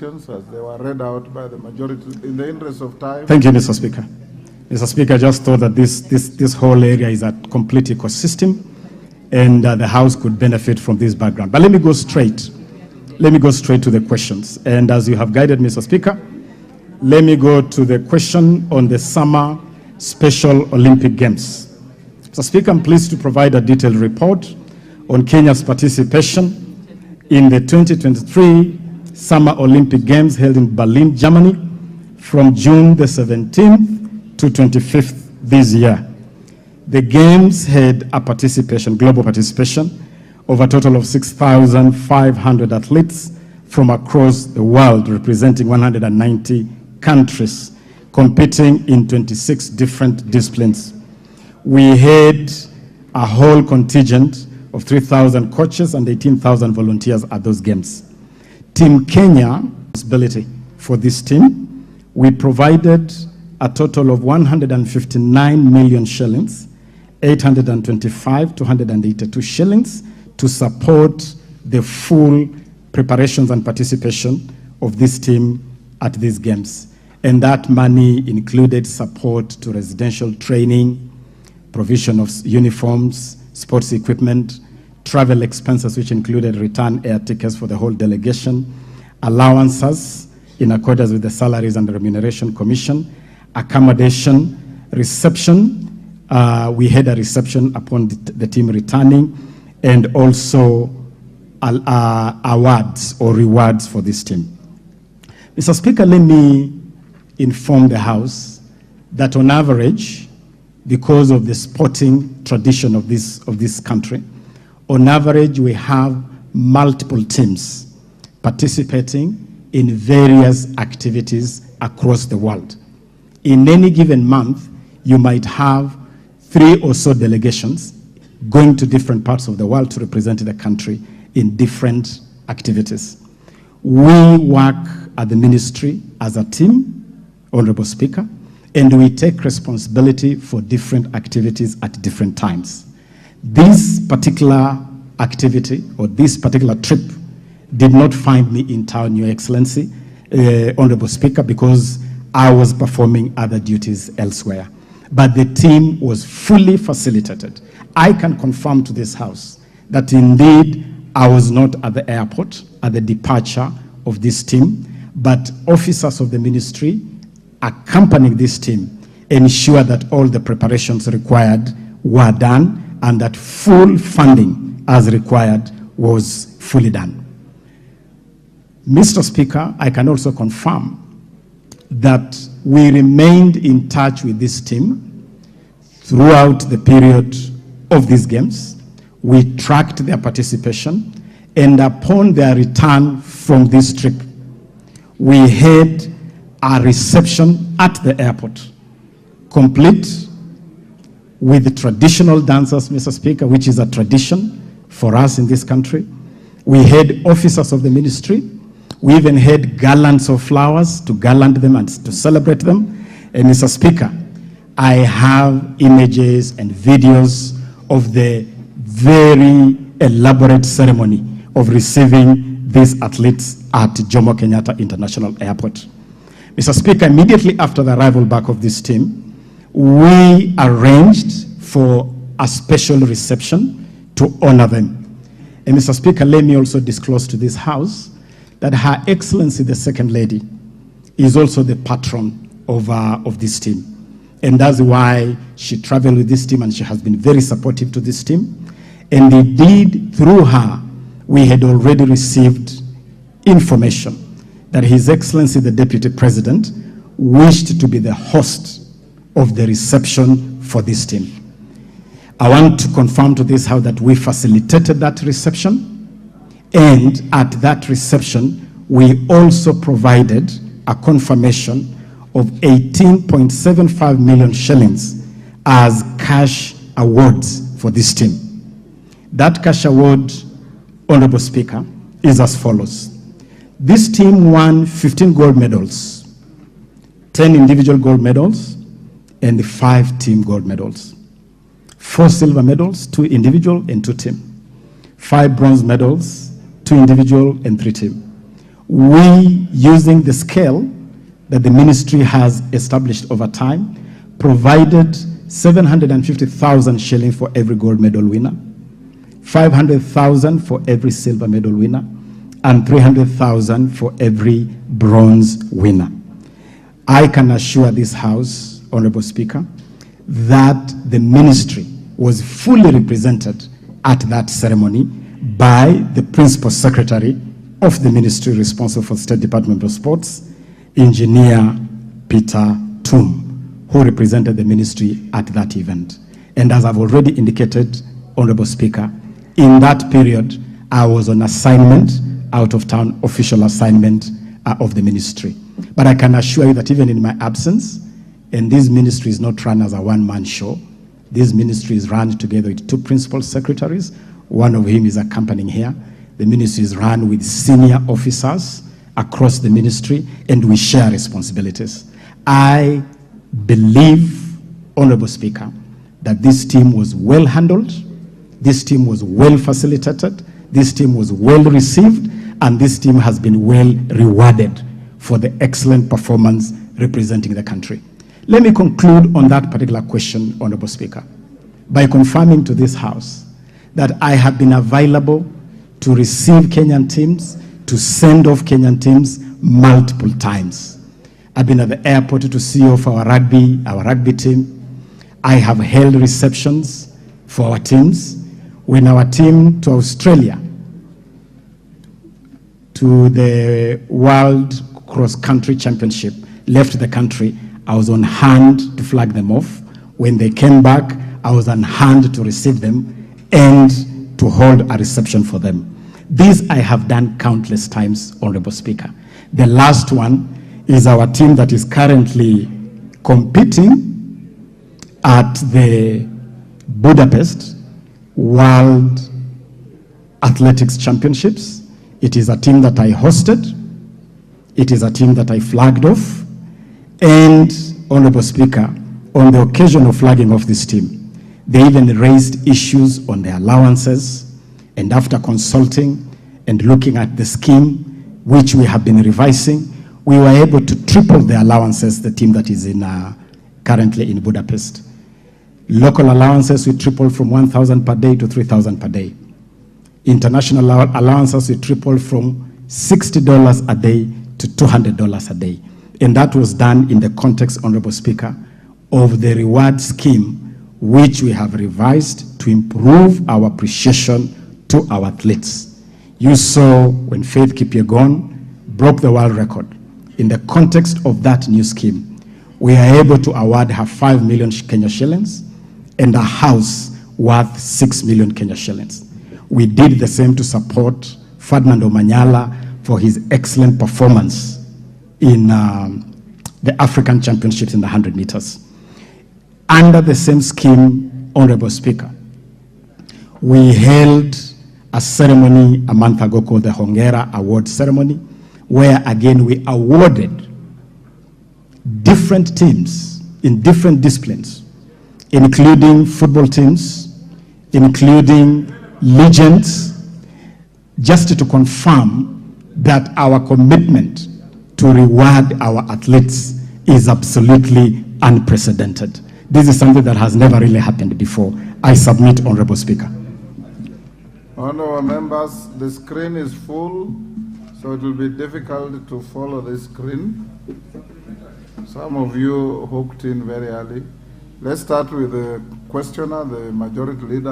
questions as they were read out by the majority in the interest of time. Thank you, Mr. Speaker. Mr. Speaker, I just thought that this whole area is a complete ecosystem, and the House could benefit from this background. But let me go straight to the questions. And as you have guided, Mr. Speaker, let me go to the question on the Summer Special Olympic Games. Mr. Speaker, I'm pleased to provide a detailed report on Kenya's participation in the 2023 Summer Olympic Games held in Berlin, Germany, from June the 17th to 25th this year. The Games had a global participation of a total of 6,500 athletes from across the world, representing 190 countries, competing in 26 different disciplines. We had a whole contingent of 3,000 coaches and 18,000 volunteers at those games. Team Kenya, responsibility for this team, we provided a total of 159 million shillings, 825 to 182 shillings to support the full preparations and participation of this team at these games. And that money included support to residential training, provision of uniforms, sports equipment, travel expenses, which included return air tickets for the whole delegation, allowances in accordance with the Salaries and Remuneration Commission, accommodation, reception. We had a reception upon the team returning, and also awards or rewards for this team. Mr. Speaker, let me inform the House that on average, because of the sporting tradition of this country, on average we have multiple teams participating in various activities across the world. In any given month, you might have 3 or so delegations going to different parts of the world to represent the country in different activities. We work at the ministry as a team, Honorable Speaker, and we take responsibility for different activities at different times. This particular activity or this particular trip did not find me in town, Your Excellency, Honorable Speaker, because I was performing other duties elsewhere. But the team was fully facilitated. I can confirm to this House that indeed I was not at the airport at the departure of this team, but officers of the ministry accompanying this team ensure that all the preparations required were done and that full funding as required was fully done. Mr. Speaker, I can also confirm that we remained in touch with this team throughout the period of these games. We tracked their participation, and upon their return from this trip, we had a reception at the airport, complete with the traditional dancers, Mr. Speaker, which is a tradition for us in this country. We had officers of the ministry. We even had garlands of flowers to garland them and to celebrate them. And Mr. Speaker, I have images and videos of the very elaborate ceremony of receiving these athletes at Jomo Kenyatta International Airport. Mr. Speaker, immediately after the arrival back of this team, we arranged for a special reception to honor them. And Mr. Speaker, let me also disclose to this House that Her Excellency, the Second Lady, is also the patron of this team. And that's why she traveled with this team, and she has been very supportive to this team. And indeed, through her, we had already received information that His Excellency, the Deputy President, wished to be the host of the reception for this team. I want to confirm to this House that we facilitated that reception, and at that reception, we also provided a confirmation of 18.75 million shillings as cash awards for this team. That cash award, Honorable Speaker, is as follows. This team won 15 gold medals, 10 individual gold medals, and 5 team gold medals. 4 silver medals, 2 individual and 2 team. 5 bronze medals, 2 individual and 3 team. we, using the scale that the ministry has established over time, provided 750,000 shillings for every gold medal winner, 500,000 for every silver medal winner, and 300,000 for every bronze winner. I can assure this House, Honorable Speaker, that the ministry was fully represented at that ceremony by the Principal Secretary of the ministry responsible for the State Department of Sports, Engineer Peter Tum, who represented the ministry at that event. And as I've already indicated, Honorable Speaker, in that period, I was on assignment, out of town official assignment of the ministry. But I can assure you that even in my absence, and this ministry is not run as a one-man show, this ministry is run together with two principal secretaries, one of whom is accompanying here. The ministry is run with senior officers across the ministry, and we share responsibilities. I believe, Honorable Speaker, that this team was well handled, this team was well facilitated, this team was well received, and this team has been well rewarded for the excellent performance representing the country. Let me conclude on that particular question, Honorable Speaker, by confirming to this House that I have been available to receive Kenyan teams, to send off Kenyan teams multiple times. I've been at the airport to see off our rugby team. I have held receptions for our teams. When our team to Australia, to the World Cross Country Championship, left the country, I was on hand to flag them off. When they came back, I was on hand to receive them and to hold a reception for them. This I have done countless times, Honorable Speaker. The last one is our team that is currently competing at the Budapest World Athletics Championships. It is a team that I hosted. It is a team that I flagged off. And, Honorable Speaker, on the occasion of flagging off this team, they even raised issues on their allowances, and after consulting and looking at the scheme, which we have been revising, we were able to triple the allowances, the team that is currently in Budapest. Local allowances we tripled from 1,000 per day to 3,000 per day. International allowances we tripled from $60 a day to $200 a day. And that was done in the context, Honorable Speaker, of the reward scheme which we have revised to improve our appreciation to our athletes. You saw when Faith Kipyegon broke the world record. In the context of that new scheme, we are able to award her 5 million Kenya shillings and a house worth 6 million Kenya shillings. We did the same to support Ferdinand Omanyala for his excellent performance in the African Championships in the 100 meters. Under the same scheme, Honorable Speaker, we held a ceremony a month ago called the Hongera Award Ceremony, where again we awarded different teams in different disciplines, including football teams, including legends, just to confirm that our commitment to reward our athletes is absolutely unprecedented. This is something that has never really happened before. I submit, Honorable Speaker. Honorable members, the screen is full, so it will be difficult to follow the screen. Some of you hooked in very early. Let's start with the questioner, the majority leader.